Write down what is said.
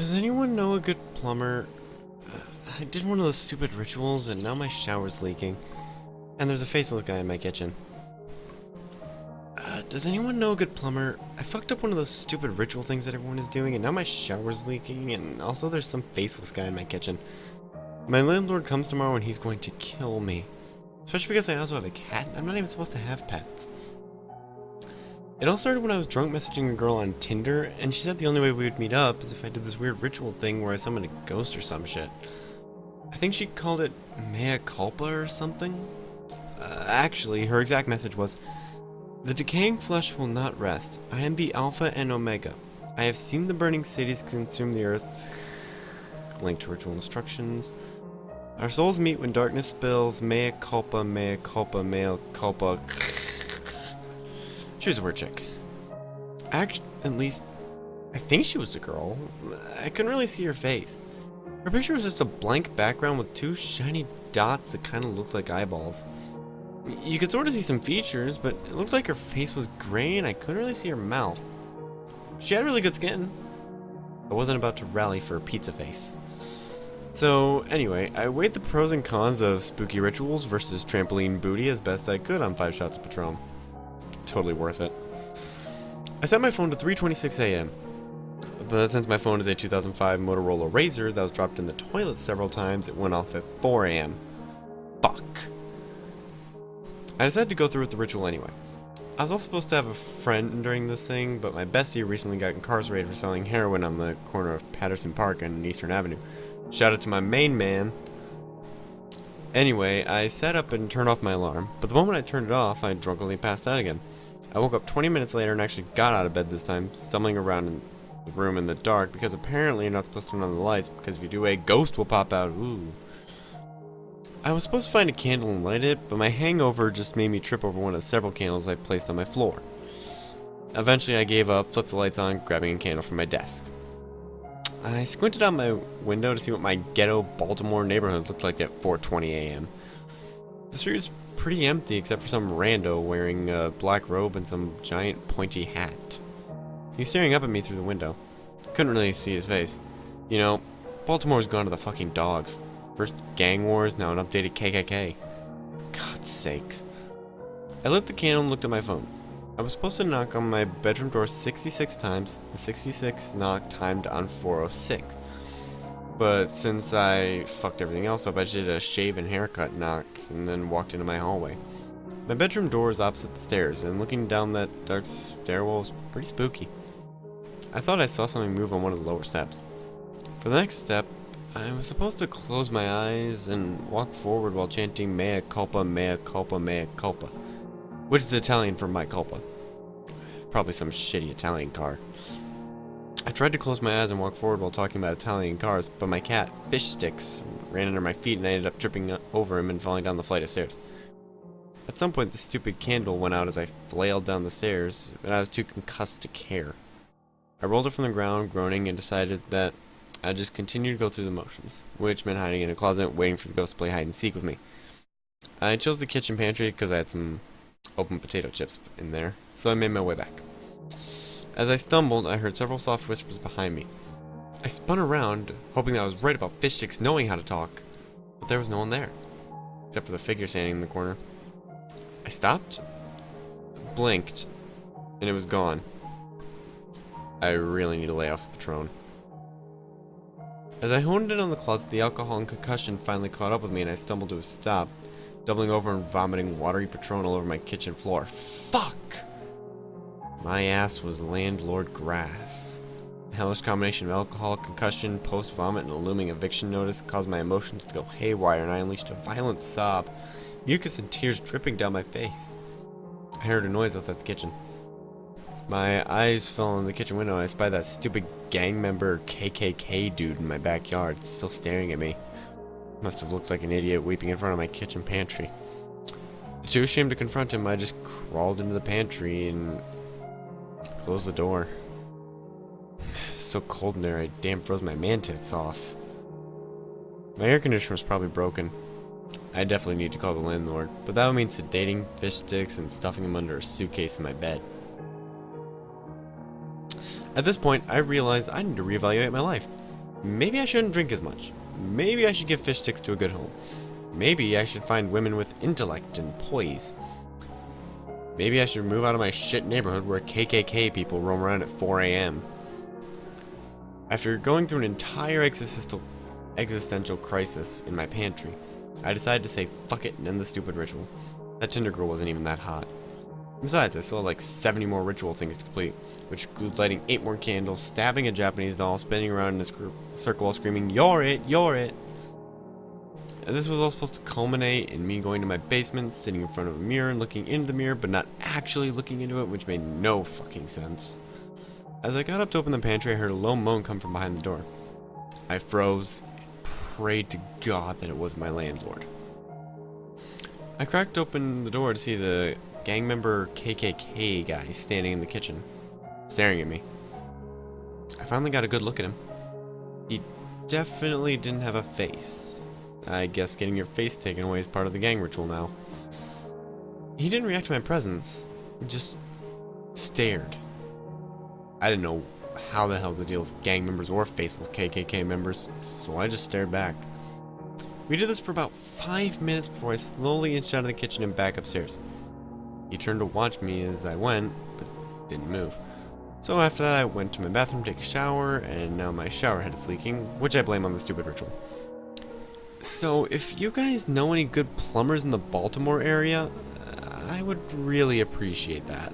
Does anyone know a good plumber? I did one of those stupid rituals and now my shower's leaking. And there's a faceless guy in my kitchen. Does anyone know a good plumber? I fucked up one of those stupid ritual things that everyone is doing and now my shower's leaking and also there's some faceless guy in my kitchen. My landlord comes tomorrow and he's going to kill me. Especially because I also have a cat. I'm not even supposed to have pets. It all started when I was drunk messaging a girl on Tinder, and she said the only way we would meet up is if I did this weird ritual thing where I summoned a ghost or some shit. I think she called it mea culpa or something. Actually, her exact message was, "The decaying flesh will not rest. I am the Alpha and Omega. I have seen the burning cities consume the earth." Link to ritual instructions. "Our souls meet when darkness spills. Mea culpa, mea culpa, mea culpa." She was a weird chick. At least, I think she was a girl. I couldn't really see her face. Her picture was just a blank background with two shiny dots that kind of looked like eyeballs. You could sort of see some features, but it looked like her face was gray and I couldn't really see her mouth. She had really good skin. I wasn't about to rally for a pizza face. So, anyway, I weighed the pros and cons of spooky rituals versus trampoline booty as best I could on 5 shots of Patron. Totally worth it. I set my phone to 3:26 a.m. But since my phone is a 2005 Motorola Razr that was dropped in the toilet several times, it went off at 4 a.m. Fuck. I decided to go through with the ritual anyway. I was also supposed to have a friend during this thing, but my bestie recently got incarcerated for selling heroin on the corner of Patterson Park and Eastern Avenue. Shout out to my main man. Anyway, I sat up and turned off my alarm, but the moment I turned it off, I drunkenly passed out again. I woke up 20 minutes later and actually got out of bed this time, stumbling around in the room in the dark, because apparently you're not supposed to turn on the lights, because if you do, a ghost will pop out. Ooh. I was supposed to find a candle and light it, but my hangover just made me trip over one of several candles I placed on my floor. Eventually I gave up, flipped the lights on, grabbing a candle from my desk. I squinted out my window to see what my ghetto Baltimore neighborhood looked like at 4:20 a.m. The street was pretty empty except for some rando wearing a black robe and some giant pointy hat. He was staring up at me through the window. Couldn't really see his face. You know, Baltimore's gone to the fucking dogs. First gang wars, now an updated KKK. God's sakes. I lit the candle and looked at my phone. I was supposed to knock on my bedroom door 66 times, the 66th knock timed on 406. But since I fucked everything else up, I did a shave and haircut knock, and then walked into my hallway. My bedroom door is opposite the stairs, and looking down that dark stairwell was pretty spooky. I thought I saw something move on one of the lower steps. For the next step, I was supposed to close my eyes and walk forward while chanting mea culpa, mea culpa, mea culpa, which is Italian for my culpa. Probably some shitty Italian car. I tried to close my eyes and walk forward while talking about Italian cars, but my cat, Fish Sticks, ran under my feet and I ended up tripping over him and falling down the flight of stairs. At some point the stupid candle went out as I flailed down the stairs, but I was too concussed to care. I rolled it from the ground, groaning, and decided that I'd just continue to go through the motions, which meant hiding in a closet, waiting for the ghost to play hide and seek with me. I chose the kitchen pantry because I had some open potato chips in there, so I made my way back. As I stumbled, I heard several soft whispers behind me. I spun around, hoping that I was right about Fish Sticks knowing how to talk, but there was no one there, except for the figure standing in the corner. I stopped, blinked, and it was gone. I really need to lay off the Patron. As I honed in on the closet, the alcohol and concussion finally caught up with me and I stumbled to a stop, doubling over and vomiting watery Patron all over my kitchen floor. Fuck! My ass was landlord grass. The hellish combination of alcohol, concussion, post-vomit, and a looming eviction notice caused my emotions to go haywire and I unleashed a violent sob, mucus and tears dripping down my face. I heard a noise outside the kitchen. My eyes fell on the kitchen window and I spied that stupid gang member KKK dude in my backyard, still staring at me. Must have looked like an idiot weeping in front of my kitchen pantry. Too ashamed to confront him, I just crawled into the pantry and closed the door. It's so cold in there, I damn froze my man tits off. My air conditioner was probably broken. I definitely need to call the landlord, but that would mean sedating Fish Sticks and stuffing him under a suitcase in my bed. At this point, I realized I need to reevaluate my life. Maybe I shouldn't drink as much. Maybe I should give fish sticks to a good home. Maybe I should find women with intellect and poise. Maybe I should move out of my shit neighborhood where KKK people roam around at 4 a.m. After going through an entire existential crisis in my pantry, I decided to say fuck it and end the stupid ritual. That Tinder girl wasn't even that hot. Besides, I still had like 70 more ritual things to complete, which include lighting 8 more candles, stabbing a Japanese doll, spinning around in a circle while screaming, "You're it! You're it!" And this was all supposed to culminate in me going to my basement, sitting in front of a mirror and looking into the mirror, but not actually looking into it, which made no fucking sense. As I got up to open the pantry, I heard a low moan come from behind the door. I froze and prayed to God that it was my landlord. I cracked open the door to see the gang member KKK guy standing in the kitchen, staring at me. I finally got a good look at him. He definitely didn't have a face. I guess getting your face taken away is part of the gang ritual now. He didn't react to my presence, he just stared. I didn't know how the hell to deal with gang members or faceless KKK members, so I just stared back. We did this for about 5 minutes before I slowly inched out of the kitchen and back upstairs. He turned to watch me as I went, but didn't move. So after that I went to my bathroom to take a shower, and now my shower head is leaking, which I blame on the stupid ritual. So if you guys know any good plumbers in the Baltimore area, I would really appreciate that.